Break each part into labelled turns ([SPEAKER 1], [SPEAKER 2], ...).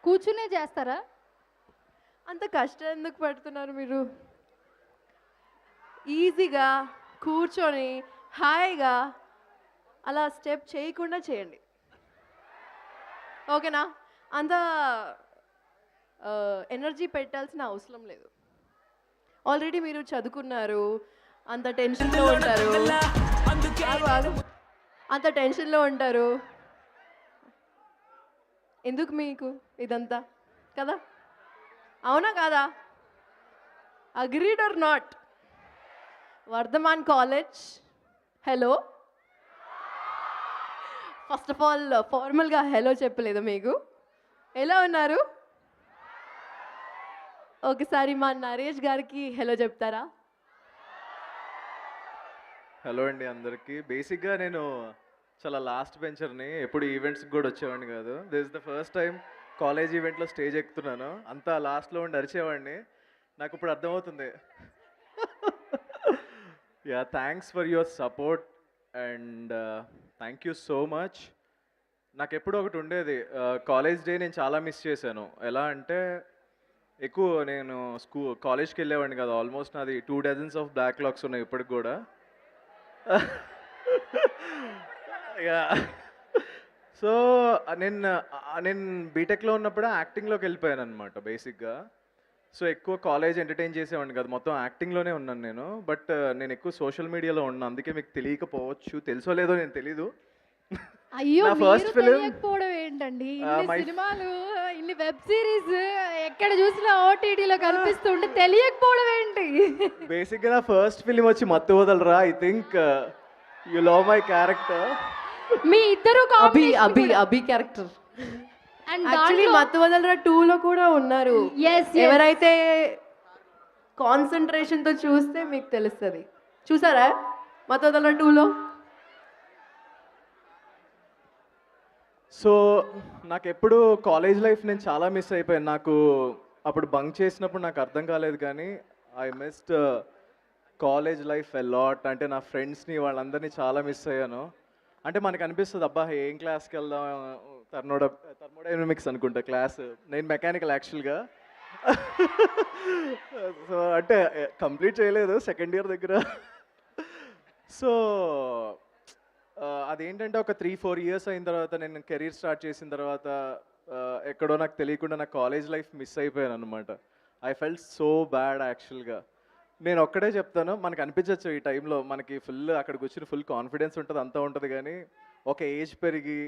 [SPEAKER 1] కూర్చునే చేస్తారా?
[SPEAKER 2] అంత కష్టం ఎందుకు పడుతున్నారు మీరు? ఈజీగా కూర్చొని హాయిగా అలా స్టెప్ చేయకుండా చేయండి, ఓకేనా? అంత ఎనర్జీ పెట్టాల్సిన అవసరం లేదు. ఆల్రెడీ మీరు చదువుకున్నారు, అంత టెన్షన్లో ఉంటారు. ఆగు, ఆగు. అంత టెన్షన్లో ఉంటారు. ఎందుకు మీకు ఇదంతా కదా? అవునా కాదా? Agreed or not? Vardhaman college, hello. First of all ఫార్మల్గా హలో చెప్పలేదు మీకు. ఎలా ఉన్నారు? ఒకసారి మా నరేష్ గారికి హలో చెప్తారా?
[SPEAKER 3] హలో అండి అందరికీ. బేసిక్గా నేను చాలా లాస్ట్ బెంచర్ని, ఎప్పుడు ఈవెంట్స్కి కూడా వచ్చేవాడిని కాదు. This is the first time college ఈవెంట్లో స్టేజ్ ఎక్కుతున్నాను. అంతా లాస్ట్లో ఉండి అరిచేవాడిని. నాకు ఇప్పుడు అర్థమవుతుంది. Yeah, thanks for your support and thank you so much. నాకు ఎప్పుడు ఒకటి ఉండేది, కాలేజ్ డే నేను చాలా మిస్ చేశాను. ఎలా అంటే ఎక్కువ నేను కాలేజ్కి వెళ్ళేవాడిని కదా. ఆల్మోస్ట్ నాది 2 డజన్స్ ఆఫ్ బ్యాక్లాగ్స్ ఉన్నాయి ఇప్పటికి కూడా. యా, సో నేను బీటెక్లో ఉన్నప్పుడు యాక్టింగ్లోకి వెళ్ళిపోయాను అనమాట బేసిక్గా. సో ఎక్కువ కాలేజ్ ఎంటర్టైన్ చేసేవాడిని కదా, మొత్తం యాక్టింగ్లోనే ఉన్నాను నేను. బట్ నేను ఎక్కువ సోషల్ మీడియాలో ఉన్నాను, అందుకే మీకు తెలియకపోవచ్చు. తెలుసో లేదో నేను తెలీదు.
[SPEAKER 1] అయ్యో,
[SPEAKER 3] నా ఫస్ట్
[SPEAKER 1] మీరు
[SPEAKER 3] ఫిలిం
[SPEAKER 1] తెలియకపోవడం ఏంటండి? ఇన్ని సినిమాలు, ఇన్ని వెబ్ సిరీస్ ఎక్కడ చూసినా ఓటీటీలో కనిపిస్తుంటే తెలియకపోవడం ఏంటి?
[SPEAKER 3] బేసిక్గా నా ఫస్ట్ ఫిలిం వచ్చి Mathu Vadalara. I think you love my character.
[SPEAKER 1] మీ ఇద్దరు
[SPEAKER 2] అభి అభి అభి క్యారెక్టర్ యాక్చువల్లీ మత్తు వదలరా 2లో కూడా ఉన్నారు. ఎవరైతే కాన్సన్ట్రేషన్తో చూస్తే మీకు తెలుస్తుంది. చూసారా మత్తు వదలరా 2లో?
[SPEAKER 3] సో నాకు ఎప్పుడు కాలేజ్ లైఫ్ నేను చాలా మిస్ అయిపోయాను. నాకు అప్పుడు బంక్ చేసినప్పుడు నాకు అర్థం కాలేదు, కానీ I missed college life a lot. అంటే నా ఫ్రెండ్స్ని వాళ్ళందరినీ చాలా మిస్ అయ్యాను. అంటే మనకు అనిపిస్తుంది, అబ్బా ఏం క్లాస్కి వెళ్దాం, థర్మోడైనమిక్స్ అనుకుంటా క్లాస్. నేను మెకానికల్ యాక్చువల్గా. సో అంటే కంప్లీట్ చేయలేదు సెకండ్ ఇయర్ దగ్గర. సో అదేంటంటే ఒక 3-4 ఇయర్స్ అయిన తర్వాత నేను కెరీర్ స్టార్ట్ చేసిన తర్వాత ఎక్కడో నాకు తెలియకుండా నా కాలేజ్ లైఫ్ మిస్ అయిపోయాను అనమాట. ఐ ఫెల్ట్ సో బ్యాడ్ యాక్చువల్గా. నేను ఒక్కడే చెప్తాను, మనకు అనిపించవచ్చు ఈ టైంలో మనకి అక్కడికి వచ్చిన ఫుల్ కాన్ఫిడెన్స్ ఉంటుంది, అంతా ఉంటుంది. కానీ ఒక ఏజ్ పెరిగి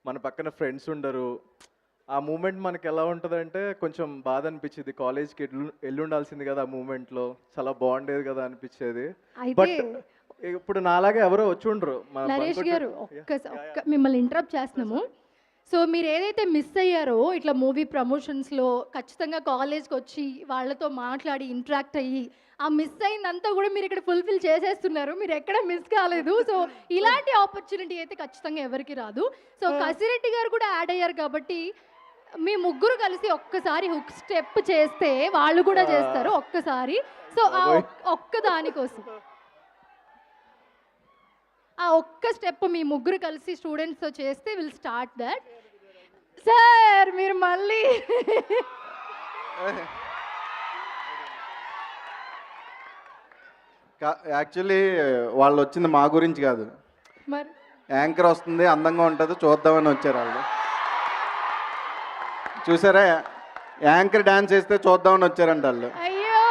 [SPEAKER 3] మన పక్కన ఫ్రెండ్స్ ఉండరు. ఆ మూమెంట్ మనకి ఎలా ఉంటుందంటే కొంచెం బాధ అనిపించింది. కాలేజ్కి వెళ్ళుండాల్సింది కదా, ఆ మూమెంట్లో చాలా బాగుండేది కదా అనిపించేది. బట్ ఇప్పుడు నాలాగే ఎవరో వచ్చి ఉండరు.
[SPEAKER 1] నరేష్ గారు, మిమ్మల్ని ఇంటరప్ట్ చేస్తున్నాము. సో మీరు ఏదైతే మిస్ అయ్యారో ఇట్లా మూవీ ప్రమోషన్స్లో ఖచ్చితంగా కాలేజ్కి వచ్చి వాళ్ళతో మాట్లాడి ఇంటరాక్ట్ అయ్యి ఆ మిస్ అయిందంతా కూడా మీరు ఇక్కడ ఫుల్ఫిల్ చేసేస్తున్నారు. మీరు ఎక్కడ మిస్ కాలేదు. సో ఇలాంటి ఆపర్చునిటీ అయితే ఖచ్చితంగా ఎవరికి రాదు. సో కసిరెడ్డి గారు కూడా యాడ్ అయ్యారు కాబట్టి మీ ముగ్గురు కలిసి ఒక్కసారి హుక్ స్టెప్ చేస్తే వాళ్ళు కూడా చేస్తారు ఒక్కసారి. సో ఆ ఒక్క దానికోసం ఆ ఒక్క స్టెప్ మీ ముగ్గురు కలిసి స్టూడెంట్స్తో చేస్తే విల్ స్టార్ట్ దట్. సార్ మీరు మళ్ళీ
[SPEAKER 4] యాక్చువల్లీ వాళ్ళు వచ్చింది మా గురించి కాదు,
[SPEAKER 1] మరి
[SPEAKER 4] యాంకర్ వస్తుంది అందంగా ఉంటుంది చూద్దామని వచ్చారు వాళ్ళు. చూసారా, యాంకర్ డాన్స్ వేస్తే చూద్దామని వచ్చారంట వాళ్ళు.
[SPEAKER 1] అయ్యో,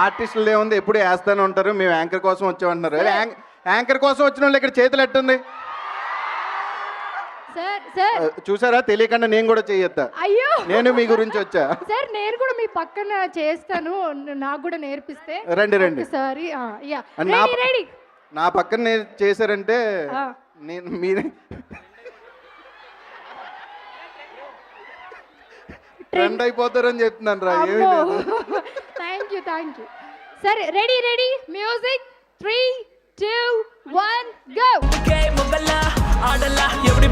[SPEAKER 4] ఆర్టిస్టులు ఏముంది ఎప్పుడు వేస్తూనే ఉంటారు, మేము యాంకర్ కోసం వచ్చామంటున్నారు. యాంకర్ కోసం వచ్చిన వాళ్ళు ఇక్కడ చేతులు ఎట్టుంది
[SPEAKER 1] సార్ సార్
[SPEAKER 4] చూసారా, తెలియకుండా నేను కూడా చెయ్యొద్దా?
[SPEAKER 1] అయ్యో,
[SPEAKER 4] నేను మీ గురించి వచ్చా.
[SPEAKER 1] సార్ నేను కూడా మీ పక్కన చేస్తాను, నాకు కూడా నేర్పిస్తే.
[SPEAKER 4] రండి రండి
[SPEAKER 1] సారీ,
[SPEAKER 4] రెడీ. నా పక్కన నేను చేశారంటే నేను మీరే ట్రెండ్ అయిపోతారని చెప్తున్నాను రా. ఏమీ లేదు.
[SPEAKER 1] Thank you. సరే, రెడీ మ్యూజిక్ 3, 2, 1 గో.